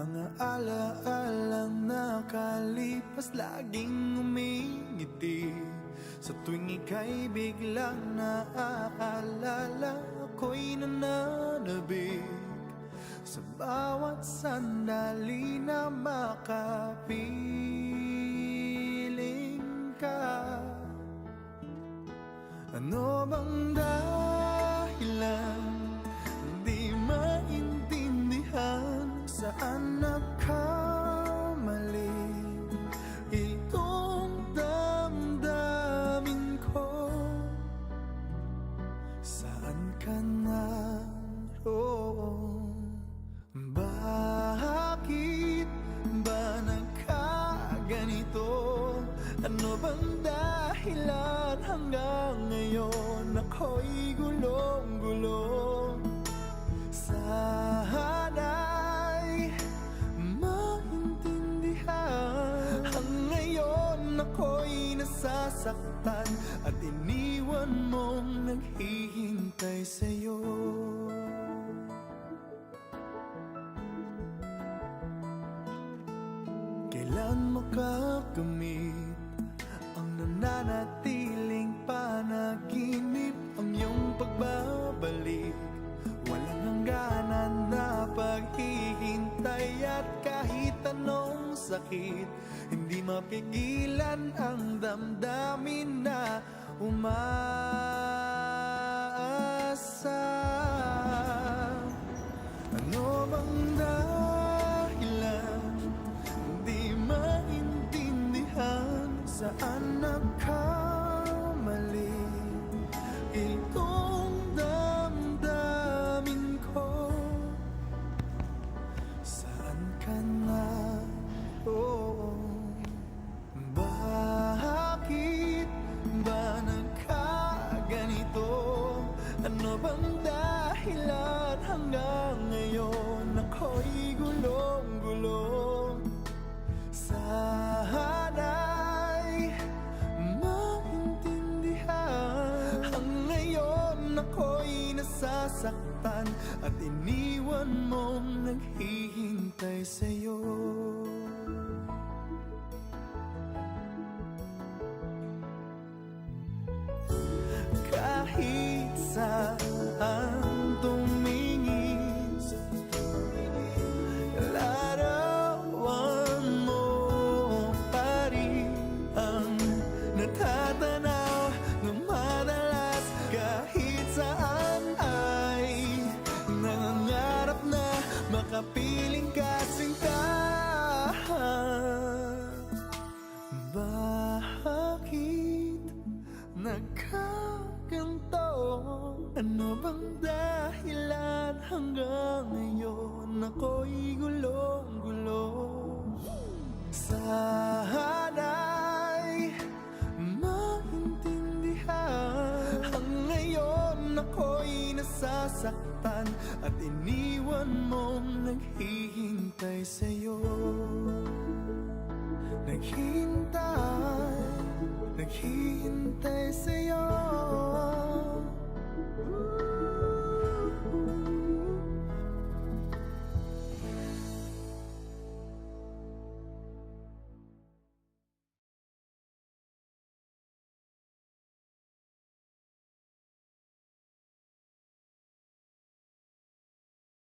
Mga alaalang nakalipas, laging umingiti. Sa tuwing ika'y biglang naaalala, ako'y nananabik sa bawat sandali na makapiling ka. Ano bang dahilan? Di maintindihan saan nagkamali itong damdamin ko. Saan ka naroon? Bakit ba nagkaganito? Ano bang dahilan hanggang ngayon ako'y gulong-gulong? Sana'y maintindihan. Hanggang ngayon ako'y nasasaktan at iniwan mong naghihintay sa'yo. Kailan makakamit ang nananatiling panaginip? Ang iyong pagbabalik, walang hangganan na paghihintay. At kahit anong sakit, hindi mapigilan ang damdamin na umaasa. Ano bang dahilan? Di maintindihan saan nagkamali itong damdamin ko. Saan ka naroon? Bakit ba nagkaganito? Ano bang dahilan hanggang ngayon ako'y gulong-gulong? Sana'y maintindihan. Hanggang ngayon ako'y nasasaktan at iniwan mong naghihintay sa'yo. Kahit saan tumingin, larawan mo pa rin ang natatanaw ng madalas. Kahit saan ay nangangarap na makapiling ka, sinta. Bakit nagkaganto? Ano bang dahilan hanggang ngayon ako'y gulong-gulong? Sana'y maintindihan. Hanggang ngayon ako'y nasasaktan at iniwan mong naghihintay sa'yo. Naghihintay sa'yo.